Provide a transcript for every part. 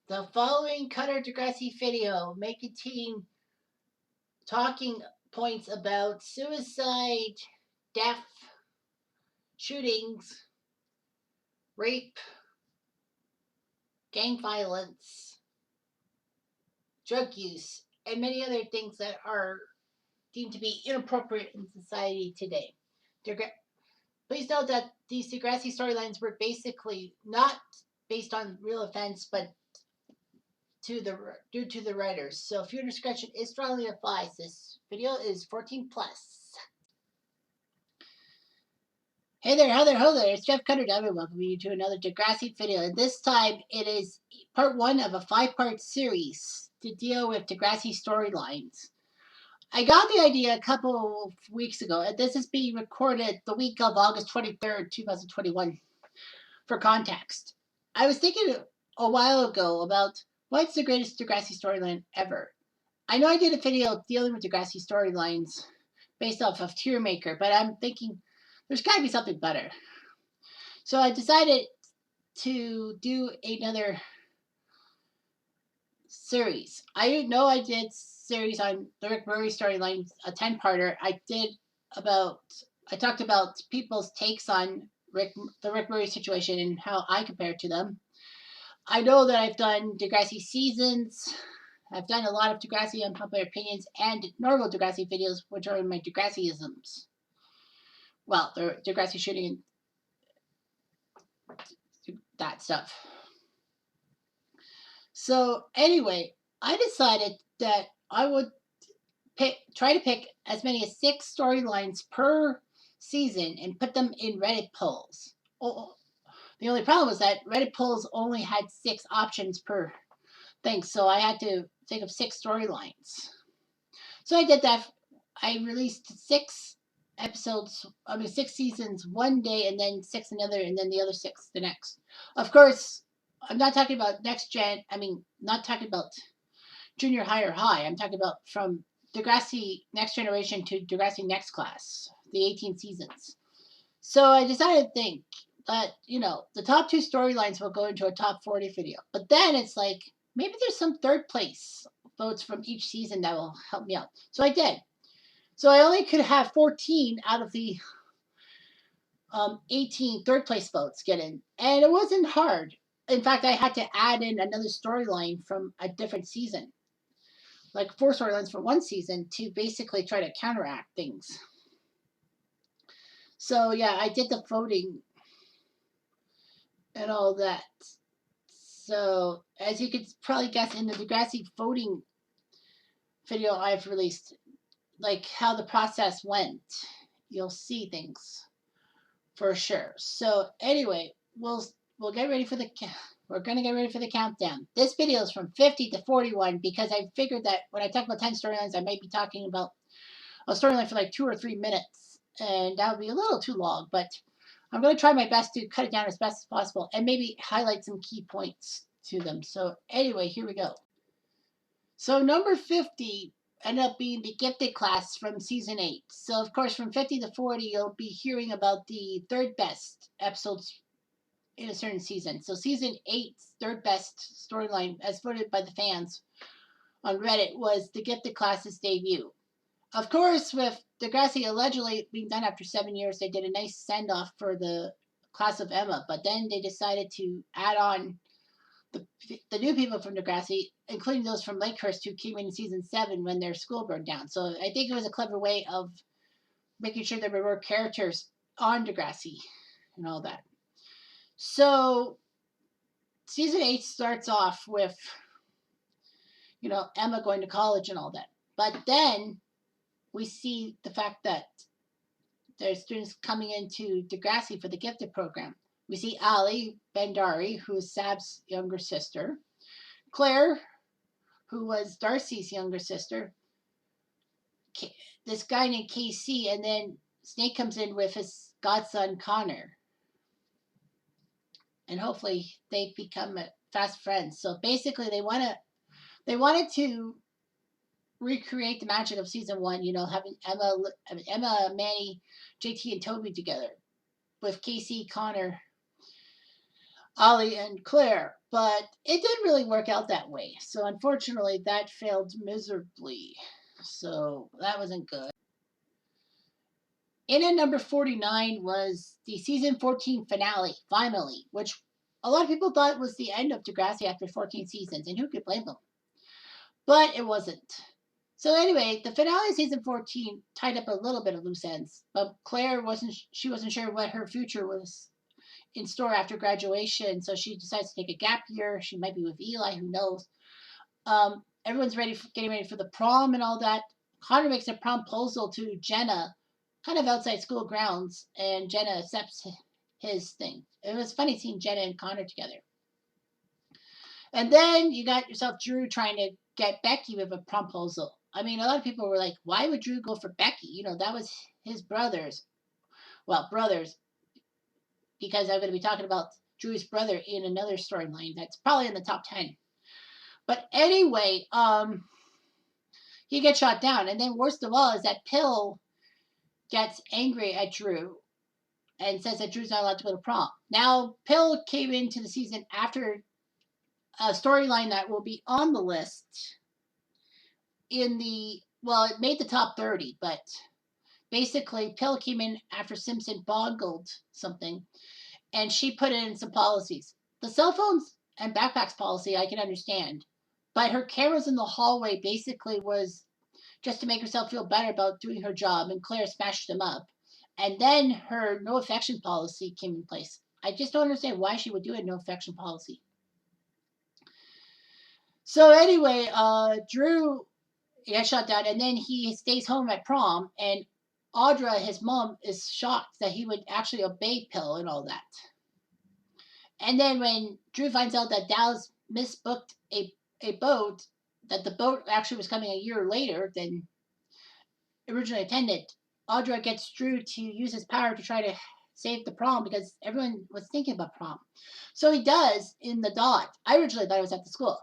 The following Cutter Degrassi video may contain talking points about suicide, death, shootings, rape, gang violence, drug use, and many other things that are deemed to be inappropriate in society today. Please note that these Degrassi storylines were basically not based on real events, but due to the writers. So viewer discretion is strongly advised. This video is 14 plus. Hey there, how there, ho there, it's Jeff Cutter W, welcoming you to another Degrassi video, and this time it is part 1 of a 5-part series to deal with Degrassi Storylines. I got the idea a couple of weeks ago, and this is being recorded the week of August 23rd, 2021, for context. I was thinking a while ago about what's the greatest Degrassi storyline ever. I know I did a video dealing with Degrassi storylines based off of Tier Maker, but I'm thinking there's got to be something better. So I decided to do another series. I know I did series on the Rick Murray storyline, a 10-parter. I talked about people's takes on the Rick Murray situation and how I compare to them. I know that I've done Degrassi seasons. I've done a lot of Degrassi unpopular opinions and normal Degrassi videos, which are my Degrassi-isms. Well, the Degrassi shooting and that stuff. So anyway, I decided that I would try to pick as many as 6 storylines per season and put them in Reddit polls. The only problem was that Reddit polls only had 6 options per thing, so I had to think of 6 storylines. So I did that. I released 6 seasons one day, and then 6 another, and then the other 6 the next. Of course, I'm not talking about next gen. Not talking about junior high or high. I'm talking about from Degrassi Next Generation to Degrassi Next Class, the 18 seasons. So I decided to think that, the top 2 storylines will go into a top 40 video. But then it's like, maybe there's some third place votes from each season that will help me out. So I did. So I only could have 14 out of the 18 third place votes get in. And it wasn't hard. In fact, I had to add in another storyline from a different season. Like 4 storylines from one season to basically try to counteract things. So yeah, I did the voting and all that. So as you could probably guess, in the Degrassi voting video I've released, like how the process went, you'll see things for sure. So anyway, we're gonna get ready for the countdown. This video is from 50 to 41 because I figured that when I talk about 10 storylines, I might be talking about a storyline for like 2 or 3 minutes, and that would be a little too long, but I'm going to try my best to cut it down as best as possible and maybe highlight some key points to them. So anyway, here we go. So number 50 ended up being the gifted class from season 8. So of course from 50 to 40 you'll be hearing about the third best episodes in a certain season. So season 8's third best storyline, as voted by the fans on Reddit, was the gifted class's debut. Of course, with Degrassi allegedly being done after 7 years, they did a nice send-off for the class of Emma, but then they decided to add on the new people from Degrassi, including those from Lakehurst who came in season 7 when their school burned down. So I think it was a clever way of making sure there were more characters on Degrassi and all that. So season 8 starts off with, Emma going to college and all that. But then we see the fact that there's students coming into Degrassi for the gifted program. We see Ali Bendari, who is Sab's younger sister, Claire, who was Darcy's younger sister, this guy named KC, and then Snake comes in with his godson Connor. And hopefully they become fast friends. So basically they wanted to recreate the magic of season 1, having Emma, Manny, JT, and Toby together with KC, Connor, Ollie and Claire, but it didn't really work out that way. So unfortunately, that failed miserably. So that wasn't good. In at number 49 was the season 14 finale, which a lot of people thought was the end of Degrassi after 14 seasons, and who could blame them? But it wasn't. So anyway, the finale of season 14 tied up a little bit of loose ends, but Claire wasn't sure what her future was in store after graduation, so she decides to take a gap year. She might be with Eli, who knows. Everyone's getting ready for the prom and all that. Connor makes a proposal to Jenna, kind of outside school grounds, and Jenna accepts his thing. It was funny seeing Jenna and Connor together. And then you got yourself Drew trying to get Becky with a proposal. I mean, a lot of people were like, why would Drew go for Becky? You know, that was his brothers. Well, brothers, because I'm going to be talking about Drew's brother in another storyline that's probably in the top 10. But anyway, he gets shot down. And then worst of all is that Pill gets angry at Drew and says that Drew's not allowed to go to prom. Now, Pill came into the season after a storyline that will be on the list it made the top 30, but basically Pill came in after Simpson bungled something, and she put in some policies. The cell phones and backpacks policy I can understand, but her cameras in the hallway basically was just to make herself feel better about doing her job, and Claire smashed them up. And then her no affection policy came in place. I just don't understand why she would do a no affection policy. So anyway, Drew got shot down, and then he stays home at prom, and Audra, his mom, is shocked that he would actually obey Pill and all that. And then when Drew finds out that Dallas misbooked a boat, that the boat actually was coming a year later than originally intended, Audra gets Drew to use his power to try to save the prom because everyone was thinking about prom. So he does in the dot. I originally thought it was at the school.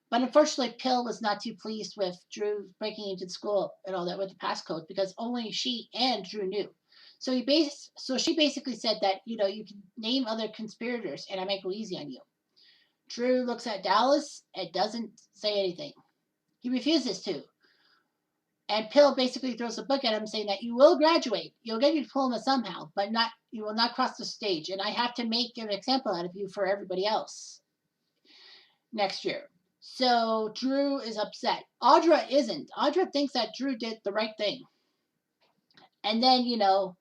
But unfortunately, Pill was not too pleased with Drew breaking into the school and all that with the passcode because only she and Drew knew. So she basically said that, you know, you can name other conspirators and I might go easy on you. Drew looks at Dallas and doesn't say anything. He refuses to. And Pill basically throws a book at him saying that you will graduate. You'll get your diploma somehow, but you will not cross the stage. And I have to make an example out of you for everybody else next year. So Drew is upset. Audra isn't. Audra thinks that Drew did the right thing. And then, you know,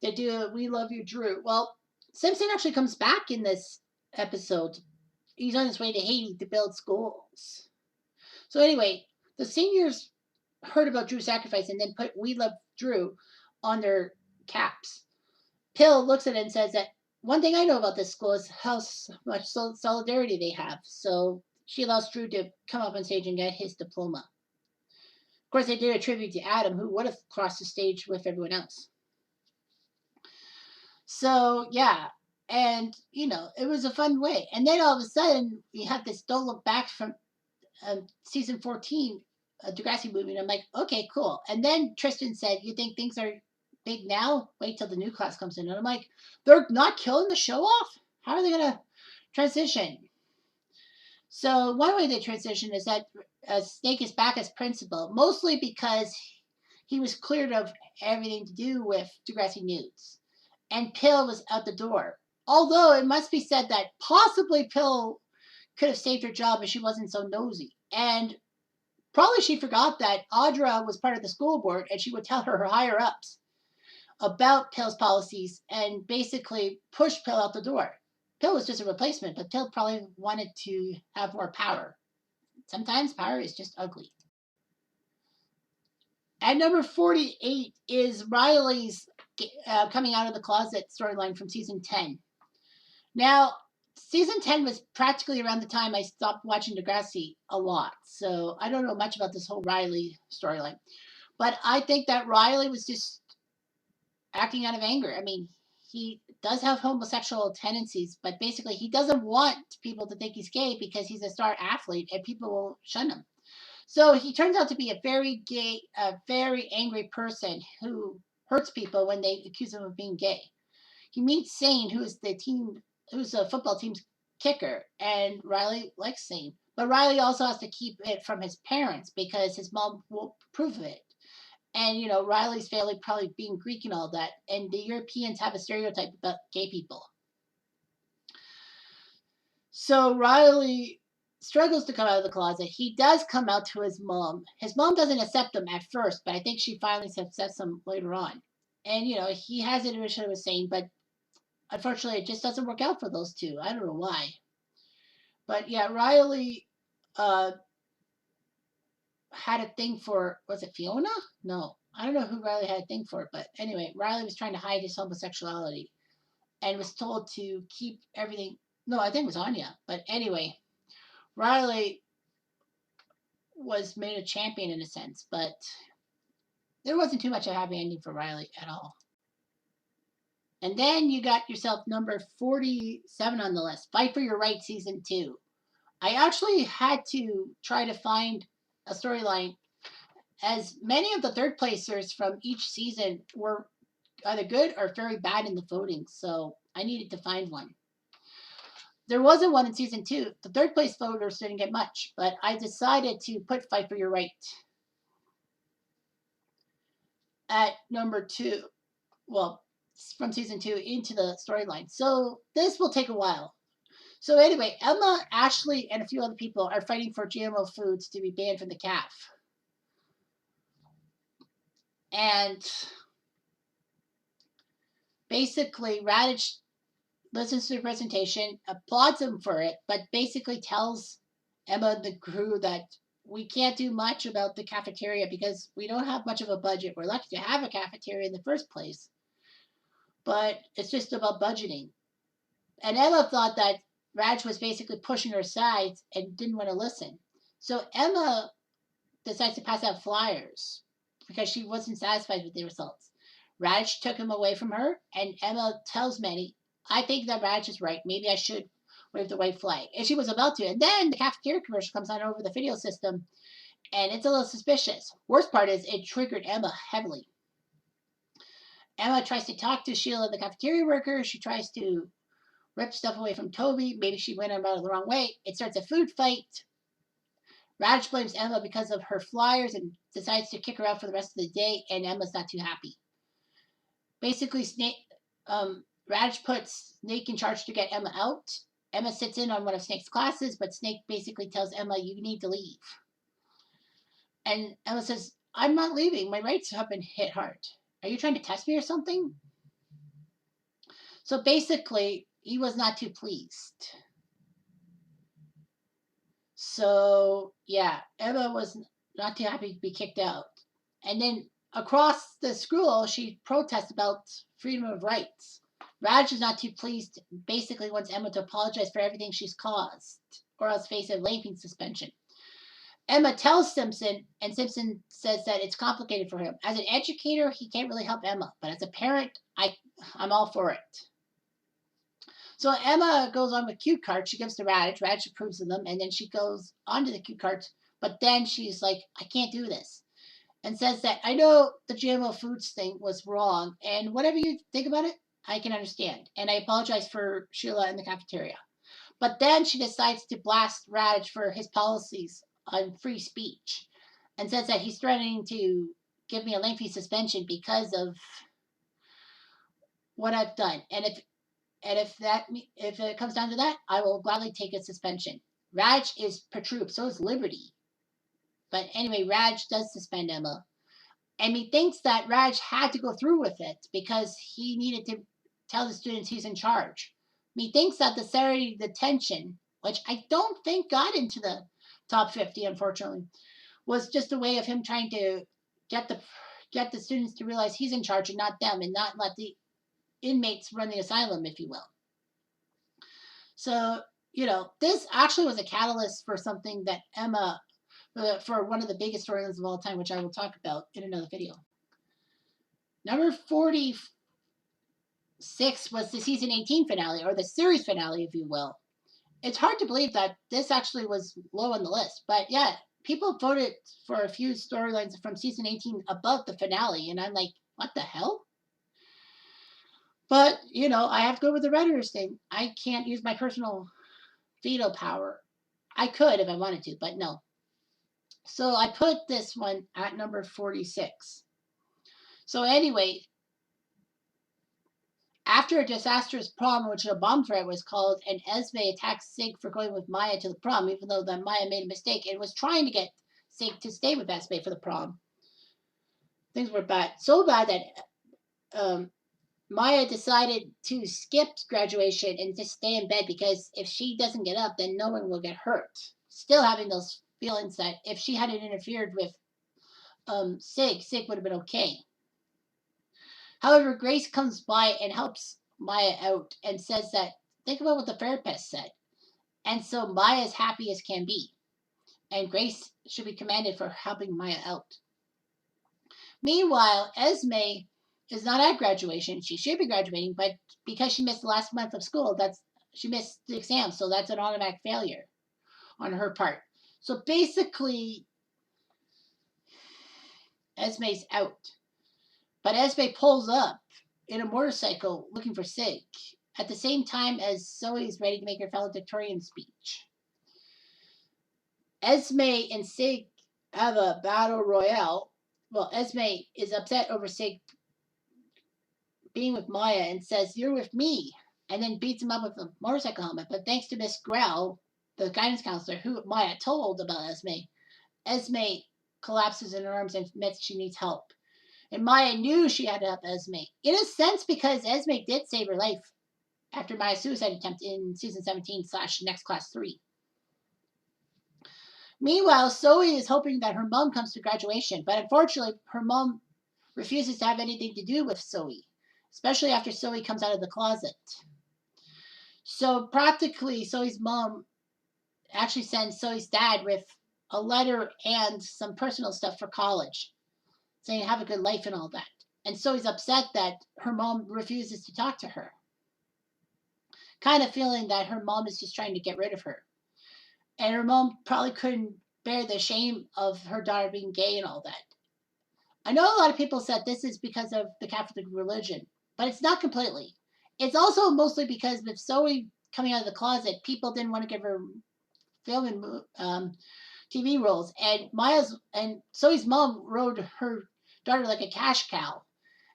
they do We Love You, Drew. Well, Simpson actually comes back in this episode. He's on his way to Haiti to build schools. So anyway, the seniors heard about Drew's sacrifice and then put We Love Drew on their caps. Pill looks at it and says that one thing I know about this school is how much solidarity they have. So she allows Drew to come up on stage and get his diploma. Of course, they did a tribute to Adam, who would have crossed the stage with everyone else. So, yeah. And, you know, it was a fun way. And then all of a sudden, we have this Don't Look Back from season 14, Degrassi movie. And I'm like, okay, cool. And then Tristan said, you think things are big now? Wait till the new class comes in. And I'm like, they're not killing the show off? How are they going to transition? So one way they transition is that Snake is back as principal, mostly because he was cleared of everything to do with Degrassi News. And Pill was out the door. Although it must be said that possibly Pill could have saved her job if she wasn't so nosy. And probably she forgot that Audra was part of the school board and she would tell her higher ups about Pill's policies and basically push Pill out the door. Pill was just a replacement, but Pill probably wanted to have more power. Sometimes power is just ugly. At number 48 is Riley's coming out of the closet storyline from season 10. Now, season 10 was practically around the time I stopped watching Degrassi a lot, so I don't know much about this whole Riley storyline. But I think that Riley was just acting out of anger. I mean, he does have homosexual tendencies, but basically he doesn't want people to think he's gay because he's a star athlete and people will shun him. So he turns out to be a very very angry person who hurts people when they accuse him of being gay. He meets Sane, who's the football team's kick her, and Riley likes singing. But Riley also has to keep it from his parents because his mom won't approve of it. And Riley's family probably being Greek and all that, and the Europeans have a stereotype about gay people. So Riley struggles to come out of the closet. He does come out to his mom. His mom doesn't accept him at first, but I think she finally accepts him later on. And he has an initially was saying, but unfortunately, it just doesn't work out for those two. I don't know why. But yeah, Riley uh, had a thing for, was it Fiona? No, I don't know who Riley had a thing for, but anyway, Riley was trying to hide his homosexuality and was told to keep everything. No, I think it was Anya. But anyway, Riley was made a champion in a sense, but there wasn't too much of a happy ending for Riley at all. And then you got yourself number 47 on the list, Fight for Your Right Season 2. I actually had to try to find a storyline, as many of the third placers from each season were either good or very bad in the voting, so I needed to find one. There wasn't one in season 2. The third place voters didn't get much, but I decided to put Fight for Your Right at number 2. Well, from season 2 into the storyline. So this will take a while. So anyway, Emma, Ashley, and a few other people are fighting for GMO foods to be banned from the CAF. And basically, Raditch listens to the presentation, applauds him for it, but basically tells Emma and the crew that we can't do much about the cafeteria because we don't have much of a budget. We're lucky to have a cafeteria in the first place, but it's just about budgeting. And Emma thought that Raj was basically pushing her aside and didn't want to listen. So Emma decides to pass out flyers because she wasn't satisfied with the results. Raj took him away from her, and Emma tells Manny, I think that Raj is right. Maybe I should wave the white flag. And she was about to. And then the cafeteria commercial comes on over the video system, and it's a little suspicious. Worst part is it triggered Emma heavily. Emma tries to talk to Sheila, the cafeteria worker. She tries to rip stuff away from Toby. Maybe she went about it the wrong way. It starts a food fight. Raj blames Emma because of her flyers and decides to kick her out for the rest of the day, and Emma's not too happy. Basically, Raj puts Snake in charge to get Emma out. Emma sits in on one of Snake's classes, but Snake basically tells Emma, you need to leave. And Emma says, I'm not leaving. My rights have been hit hard. Are you trying to test me or something? So basically, he was not too pleased. So, yeah, Emma was not too happy to be kicked out. And then across the school, she protests about freedom of rights. Raj is not too pleased, basically wants Emma to apologize for everything she's caused, or else face a leaving suspension. Emma tells Simpson, and Simpson says that it's complicated for him. As an educator, he can't really help Emma, but as a parent, I'm all for it. So Emma goes on with cue cards. She gives to Raditch. Raditch approves of them, and then she goes on to the cue cards. But then she's like, I can't do this. And says that, I know the GMO foods thing was wrong, and whatever you think about it, I can understand. And I apologize for Sheila in the cafeteria. But then she decides to blast Raditch for his policies on free speech and says that he's threatening to give me a lengthy suspension because of what I've done. And if it comes down to that, I will gladly take a suspension. Raj is perturbed, so is Liberty. But anyway, Raj does suspend Emma. And he thinks that Raj had to go through with it because he needed to tell the students he's in charge. He thinks that the Saturday detention, which I don't think got into the top 50, unfortunately, was just a way of him trying to get the students to realize he's in charge and not them, and not let the inmates run the asylum, if you will. So, this actually was a catalyst for something that Emma, for one of the biggest storylines of all time, which I will talk about in another video. Number 46 was the season 18 finale, or the series finale, if you will. It's hard to believe that this actually was low on the list, but yeah, people voted for a few storylines from season 18 above the finale, and I'm like, what the hell? But, I have to go with the writer's thing. I can't use my personal veto power. I could if I wanted to, but no. So I put this one at number 46. So anyway, after a disastrous prom in which a bomb threat was called, and Esme attacked Sig for going with Maya to the prom, even though that Maya made a mistake and was trying to get Sig to stay with Esme for the prom. Things were bad. So bad that Maya decided to skip graduation and just stay in bed because if she doesn't get up, then no one will get hurt. Still having those feelings that if she hadn't interfered with Sig would have been okay. However, Grace comes by and helps Maya out and says that, think about what the therapist said. And so Maya is happy as can be. And Grace should be commended for helping Maya out. Meanwhile, Esme is not at graduation. She should be graduating, but because she missed the last month of school, she missed the exam, so that's an automatic failure on her part. So basically, Esme's out. But Esme pulls up in a motorcycle looking for Sig at the same time as Zoe is ready to make her valedictorian speech. Esme and Sig have a battle royale. Well, Esme is upset over Sig being with Maya and says, "You're with me," and then beats him up with a motorcycle helmet. But thanks to Miss Grell, the guidance counselor, who Maya told about Esme collapses in her arms and admits she needs help. And Maya knew she had to help Esme. In a sense, because Esme did save her life after Maya's suicide attempt in season 17/Next Class 3. Meanwhile, Zoe is hoping that her mom comes to graduation, but unfortunately, her mom refuses to have anything to do with Zoe, especially after Zoe comes out of the closet. So practically, Zoe's mom actually sends Zoe's dad with a letter and some personal stuff for college, saying have a good life and all that. And Zoe's upset that her mom refuses to talk to her, kind of feeling that her mom is just trying to get rid of her. And her mom probably couldn't bear the shame of her daughter being gay and all that. I know a lot of people said this is because of the Catholic religion, but it's not completely. It's also mostly because with Zoe coming out of the closet, people didn't want to give her film and TV roles, and Zoe's mom rode her daughter like a cash cow.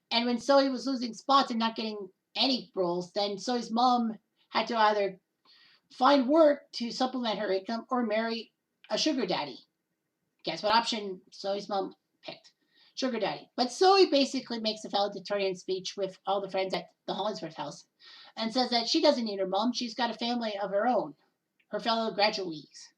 And when Zoe was losing spots and not getting any roles, then Zoe's mom had to either find work to supplement her income or marry a sugar daddy. Guess what option Zoe's mom picked? Sugar daddy. But Zoe basically makes a valedictorian speech with all the friends at the Hollingsworth house and says that she doesn't need her mom. She's got a family of her own, her fellow graduates.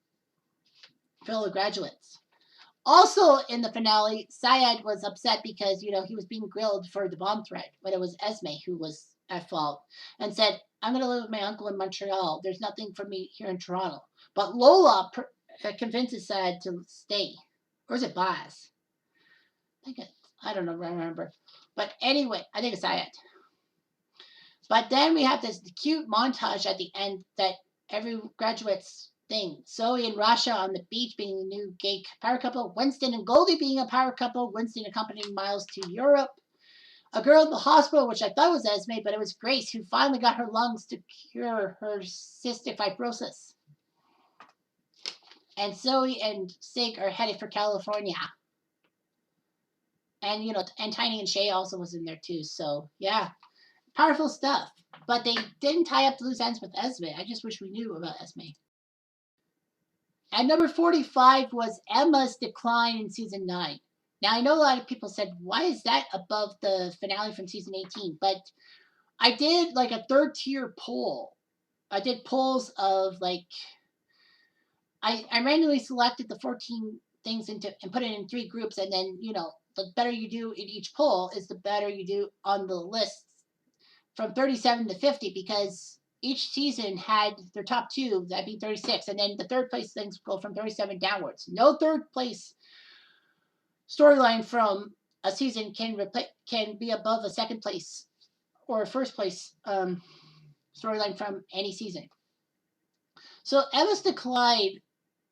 Also in the finale, Syed was upset because, he was being grilled for the bomb threat, but it was Esme who was at fault and said, "I'm going to live with my uncle in Montreal. There's nothing for me here in Toronto." But Lola convinces Syed to stay. Or is it Baz? I don't know, I remember. But anyway, I think it's Syed. But then we have this cute montage at the end that every graduate's thing. Zoe and Rasha on the beach being the new gay power couple. Winston and Goldie being a power couple. Winston accompanying Miles to Europe. A girl in the hospital, which I thought was Esme, but it was Grace, who finally got her lungs to cure her cystic fibrosis. And Zoe and Sig are headed for California. And, and Tiny and Shay also was in there too. So, yeah, powerful stuff. But they didn't tie up the loose ends with Esme. I just wish we knew about Esme. At number 45 was Emma's decline in season 9. Now, I know a lot of people said, why is that above the finale from season 18? But I did like a third tier poll. I did polls of I randomly selected the 14 things and put it in 3 groups. And then, the better you do in each poll is the better you do on the lists from 37 to 50, because each season had their top 2, that'd be 36, and then the third place things go from 37 downwards. No third place storyline from a season can be above a second place or a first place storyline from any season. So Emma's decline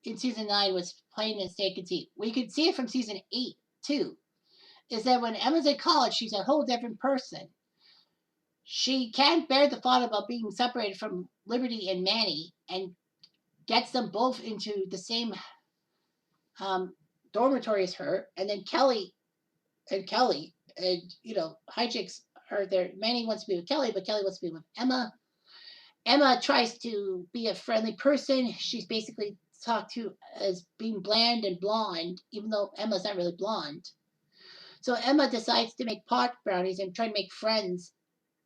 in season 9 was plain as day could see. We could see it from season 8 too. Is that when Emma's in college, she's a whole different person. She can't bear the thought about being separated from Liberty and Manny, and gets them both into the same dormitory as her, and then Kelly and hijinks are there. Manny wants to be with Kelly, but Kelly wants to be with Emma. Emma tries to be a friendly person. She's basically talked to as being bland and blonde, even though Emma's not really blonde. So Emma decides to make pot brownies and try to make friends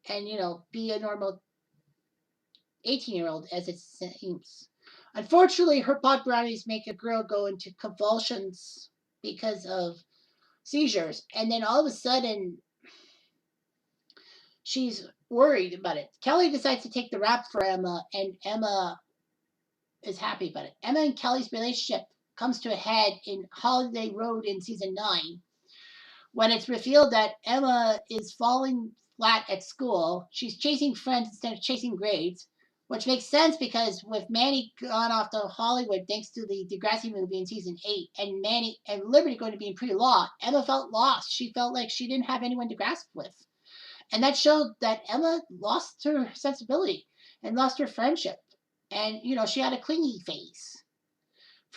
and, be a normal 18-year-old, as it seems. Unfortunately, her pot brownies make a girl go into convulsions because of seizures. And then all of a sudden, she's worried about it. Kelly decides to take the rap for Emma, and Emma is happy about it. Emma and Kelly's relationship comes to a head in Holiday Road in season 9 when it's revealed that Emma is falling flat at school. She's chasing friends instead of chasing grades, which makes sense because with Manny gone off to Hollywood thanks to the Degrassi movie in season 8 and Manny and Liberty going to be in pre-law, Emma felt lost. She felt like she didn't have anyone to grasp with. And that showed that Emma lost her sensibility and lost her friendship. And, she had a clingy phase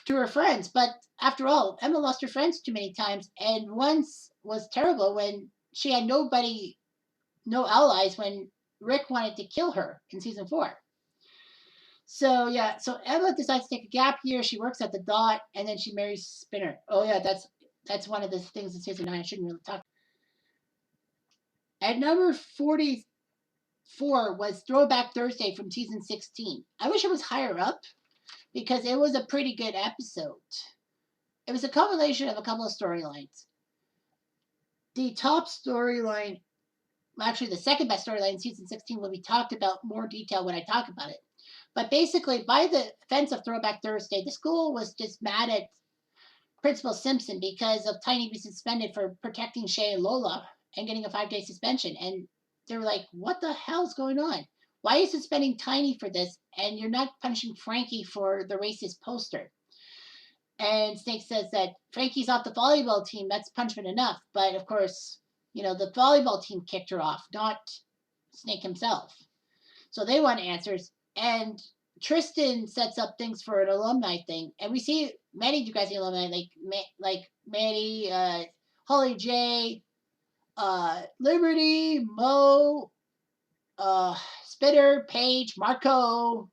to her friends. But after all, Emma lost her friends too many times. And once was terrible when she had nobody, no allies, when Rick wanted to kill her in season 4. So, yeah, so Emma decides to take a gap year. She works at the Dot, and then she marries Spinner. Oh, yeah, that's one of the things in season 9 I shouldn't really talk. At number 44 was Throwback Thursday from season 16. I wish it was higher up because it was a pretty good episode. It was a combination of a couple of storylines. The top storyline, actually the second best storyline in season 16 will be talked about more detail when I talk about it. But basically, by the offense of Throwback Thursday, the school was just mad at Principal Simpson because of Tiny being suspended for protecting Shay and Lola and getting a 5-day suspension. And they were like, what the hell's going on? Why are you suspending Tiny for this and you're not punishing Frankie for the racist poster? And Snake says that Frankie's off the volleyball team. That's punishment enough. But of course, the volleyball team kicked her off, not Snake himself. So they want answers. And Tristan sets up things for an alumni thing. And we see many Degrassi alumni like Manny, Holly J, Liberty, Mo, Spitter, Paige, Marco,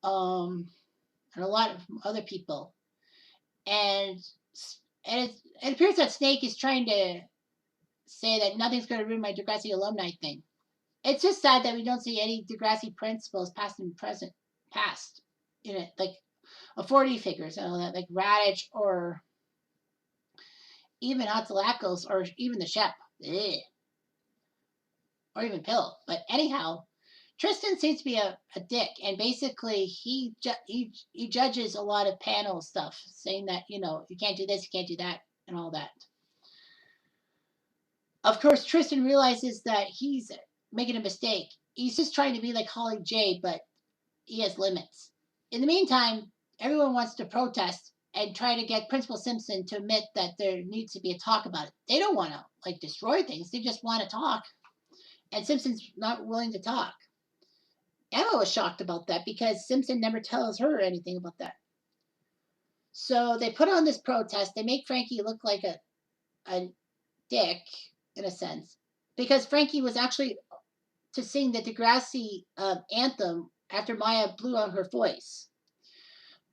and a lot of other people. And it appears that Snake is trying to say that nothing's going to ruin my Degrassi alumni thing. It's just sad that we don't see any Degrassi principals, past and present, past, in it, like authority figures, like Raditch or even Hatzalakos or even the Shep. Ugh. Or even Pill. But anyhow, Tristan seems to be a dick, and basically he judges a lot of panel stuff, saying that, you can't do this, you can't do that, and all that. Of course, Tristan realizes that he's making a mistake. He's just trying to be like Holly J, but he has limits. In the meantime, everyone wants to protest and try to get Principal Simpson to admit that there needs to be a talk about it. They don't want to destroy things. They just want to talk. And Simpson's not willing to talk. Emma was shocked about that because Simpson never tells her anything about that. So they put on this protest. They make Frankie look like a dick, in a sense, because Frankie was actually to sing the Degrassi anthem after Maya blew out her voice.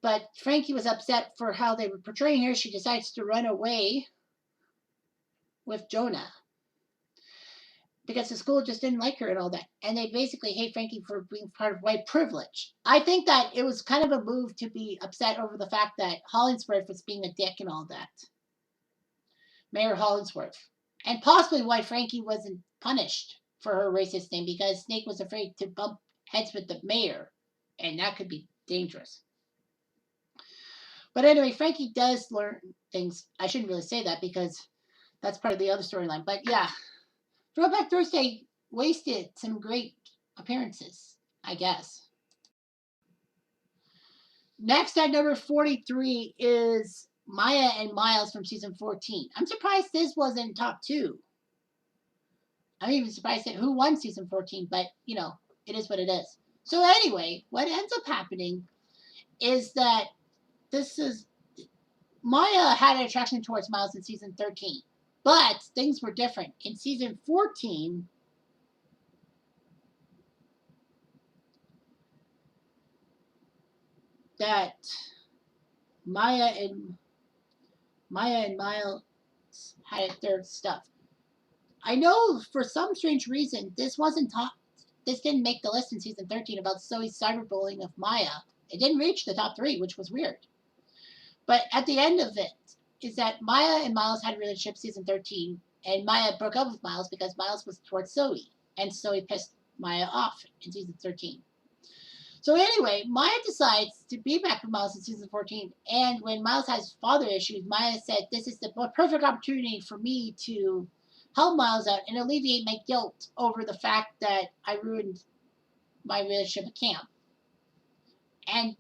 But Frankie was upset for how they were portraying her. She decides to run away with Jonah because the school just didn't like her and all that. And they basically hate Frankie for being part of white privilege. I think that it was kind of a move to be upset over the fact that Hollingsworth was being a dick and all that. Mayor Hollingsworth. And possibly why Frankie wasn't punished for her racist thing, because Snake was afraid to bump heads with the mayor. And that could be dangerous. But anyway, Frankie does learn things. I shouldn't really say that because that's part of the other storyline. But yeah, Throwback Thursday wasted some great appearances, I guess. Next at number 43 is Maya and Miles from season 14. I'm surprised this wasn't top 2. I'm even surprised at who won season 14, but, it is what it is. So anyway, what ends up happening is that this is Maya had an attraction towards Miles in season 13, but things were different. In season 14, that Maya and Miles had their stuff. I know for some strange reason this wasn't top. This didn't make the list in season 13 about Zoe's cyberbullying of Maya. It didn't reach the top 3, which was weird. But at the end of it, is that Maya and Miles had a relationship season 13, and Maya broke up with Miles because Miles was towards Zoe, and Zoe pissed Maya off in season 13. So anyway, Maya decides to be back with Miles in season 14, and when Miles has father issues, Maya said, "This is the perfect opportunity for me to help Miles out and alleviate my guilt over the fact that I ruined my relationship with Cam." And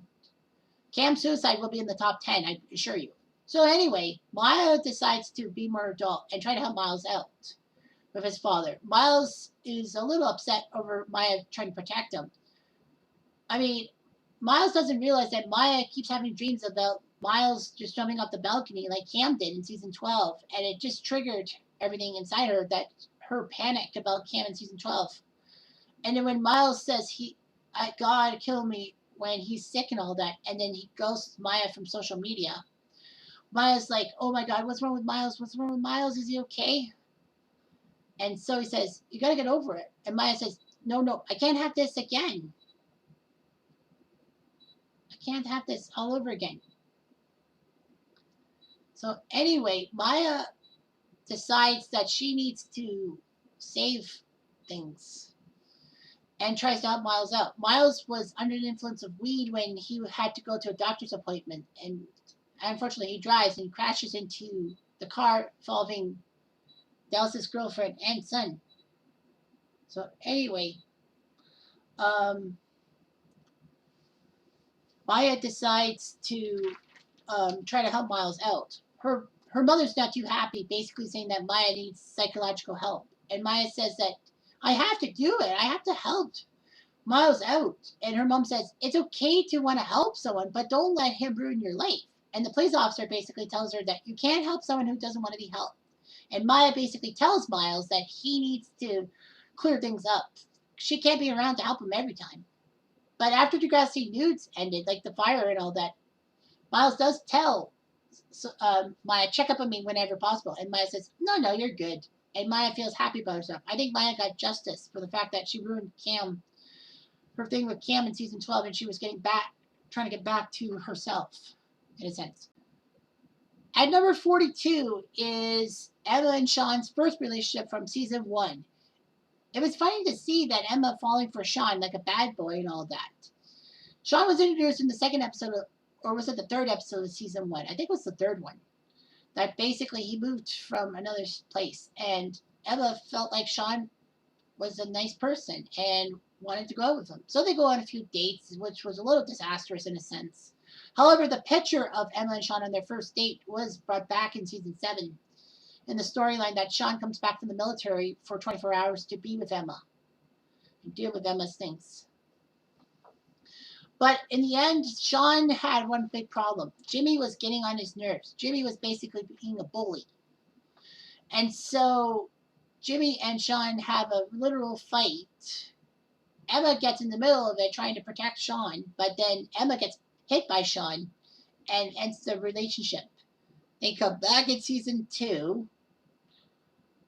Cam's suicide will be in the top 10, I assure you. So anyway, Maya decides to be more adult and try to help Miles out with his father. Miles is a little upset over Maya trying to protect him. I mean, Miles doesn't realize that Maya keeps having dreams about Miles just jumping off the balcony like Cam did in season 12, and it just triggered everything inside her, that her panic about Cam in season 12. And then when Miles says God kill me when he's sick and all that, and then he ghosts Maya from social media, Maya's like, "Oh my God, what's wrong with Miles? What's wrong with Miles? Is he okay?" And so he says, "You gotta get over it." And Maya says, "No, I can't have this again. I can't have this all over again." So anyway, Maya decides that she needs to save things and tries to help Miles out. Miles was under the influence of weed when he had to go to a doctor's appointment, and unfortunately he drives and he crashes into the car involving Dallas's girlfriend and son. So anyway, um, Maya decides to try to help Miles out. Her mother's not too happy, basically saying that Maya needs psychological help, and Maya says that I have to do it. I have to help Miles out. And her mom says it's okay to want to help someone, but don't let him ruin your life. And the police officer basically tells her that you can't help someone who doesn't want to be helped. And Maya basically tells Miles that he needs to clear things up. She can't be around to help him every time. But after Degrassi Nudes ended, like the fire and all that, Miles does tell Maya, check up on me whenever possible. And Maya says, no, you're good. And Maya feels happy about herself. I think Maya got justice for the fact that she ruined her thing with Cam in season 12, and she was trying to get back to herself, in a sense. At number 42 is Emma and Sean's first relationship from season 1. It was funny to see that Emma falling for Sean like a bad boy and all that. Sean was introduced in the second episode, or was it the third episode of season 1? I think it was the third one. That basically he moved from another place, and Emma felt like Sean was a nice person and wanted to go out with him. So they go on a few dates, which was a little disastrous in a sense. However, the picture of Emma and Sean on their first date was brought back in season 7 in the storyline that Sean comes back from the military for 24 hours to be with Emma and deal with Emma's things. But in the end, Sean had one big problem. Jimmy was getting on his nerves. Jimmy was basically being a bully. And so Jimmy and Sean have a literal fight. Emma gets in the middle of it trying to protect Sean, but then Emma gets hit by Sean and ends the relationship. They come back in season 2,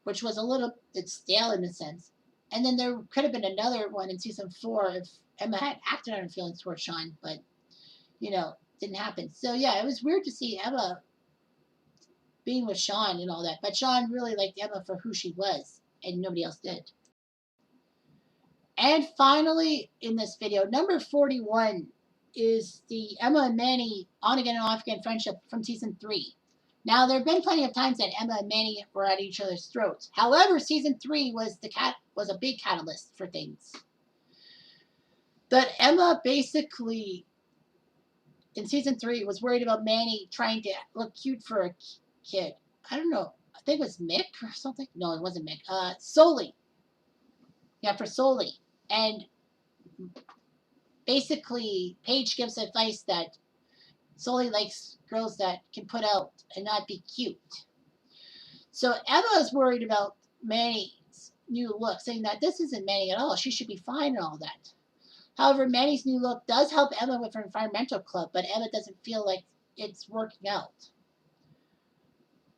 which was a little bit stale in a sense. And then there could have been another one in season 4 if Emma had acted on her feelings towards Sean, but, didn't happen. So, yeah, it was weird to see Emma being with Sean and all that. But Sean really liked Emma for who she was, and nobody else did. And finally, in this video, number 41 is the Emma and Manny on-again and off-again friendship from season 3. Now, there have been plenty of times that Emma and Manny were at each other's throats. However, season 3 was a big catalyst for things. That Emma basically, in season 3, was worried about Manny trying to look cute for a kid. I don't know. I think it was Mick or something. No, it wasn't Mick. Soli. Yeah, for Soli. And basically Paige gives advice that solely likes girls that can put out and not be cute. So Emma is worried about Manny's new look, saying that this isn't Manny at all. She should be fine and all that. However, Manny's new look does help Emma with her environmental club, but Emma doesn't feel like it's working out.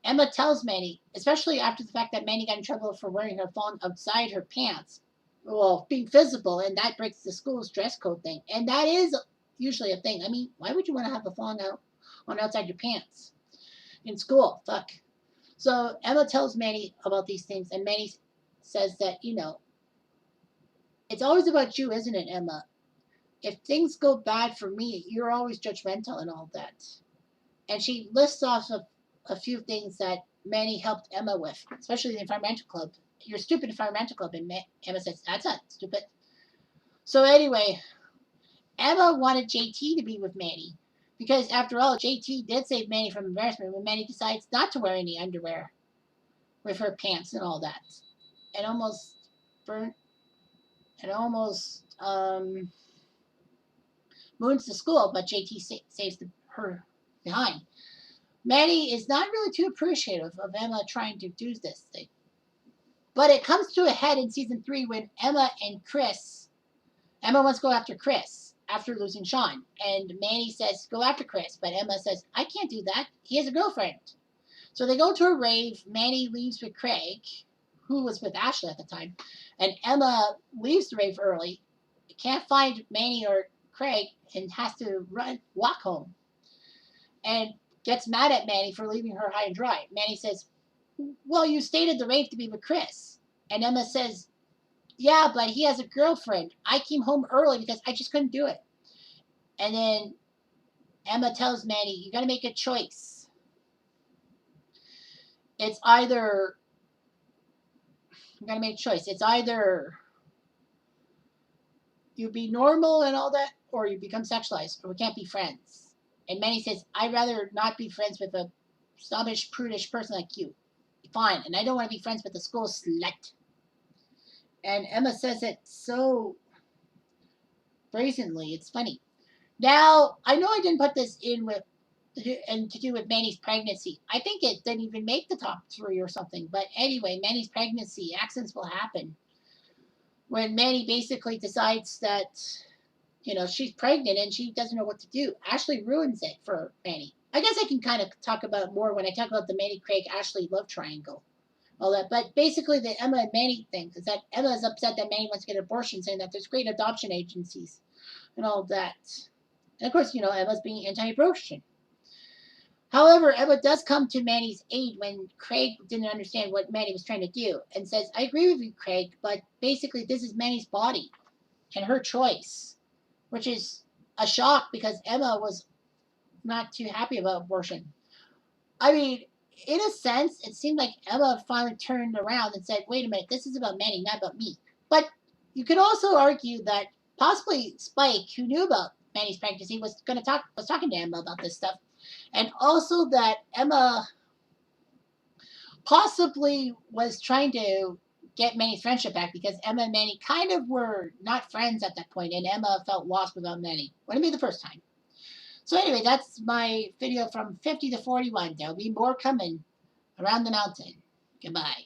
Emma tells Manny, especially after the fact that Manny got in trouble for wearing her phone outside her pants, well, being visible, and that breaks the school's dress code thing. And that is usually a thing. I mean, why would you want to have a phone out on outside your pants in school? Fuck. So Emma tells Manny about these things, and Manny says that, it's always about you, isn't it, Emma? If things go bad for me, you're always judgmental and all that. And she lists off a few things that Manny helped Emma with, especially the environmental club. Your stupid environmental club. And Emma says, that's not stupid. So anyway, Emma wanted JT to be with Manny. Because after all, JT did save Manny from embarrassment when Manny decides not to wear any underwear with her pants and all that. And almost burnt, and almost moons the school, but JT saves her behind. Manny is not really too appreciative of Emma trying to do this thing. But it comes to a head in season 3 when Emma wants to go after Chris after losing Sean. And Manny says, go after Chris. But Emma says, I can't do that. He has a girlfriend. So they go to a rave. Manny leaves with Craig, who was with Ashley at the time. And Emma leaves the rave early. Can't find Manny or Craig and has to walk home. And gets mad at Manny for leaving her high and dry. Manny says, well, you stayed at the rave to be with Chris. And Emma says, yeah, but he has a girlfriend. I came home early because I just couldn't do it. And then Emma tells Manny, you got to make a choice. It's either, you got to make a choice. It's either you be normal and all that, or you become sexualized, or we can't be friends. And Manny says, I'd rather not be friends with a snobbish, prudish person like you. Fine. And I don't want to be friends with a school slut. And Emma says it so brazenly. It's funny. Now, I know I didn't put this in with and to do with Manny's pregnancy. I think it didn't even make the top 3 or something. But anyway, Manny's pregnancy, accidents will happen. When Manny basically decides that, she's pregnant and she doesn't know what to do. Ashley ruins it for Manny. I guess I can kind of talk about more when I talk about the Manny, Craig, Ashley love triangle. All that. But basically the Emma and Manny thing is that Emma is upset that Manny wants to get an abortion, saying that there's great adoption agencies and all that. And of course, Emma's being anti-abortion. However, Emma does come to Manny's aid when Craig didn't understand what Manny was trying to do and says, I agree with you, Craig, but basically this is Manny's body and her choice, which is a shock because Emma was not too happy about abortion. I mean, in a sense, it seemed like Emma finally turned around and said, wait a minute, this is about Manny, not about me. But you could also argue that possibly Spike, who knew about Manny's pregnancy, was talking to Emma about this stuff. And also that Emma possibly was trying to get Manny's friendship back because Emma and Manny kind of were not friends at that point, and Emma felt lost without Manny. Wouldn't be the first time. So anyway, that's my video from 50 to 41. There'll be more coming around the mountain. Goodbye.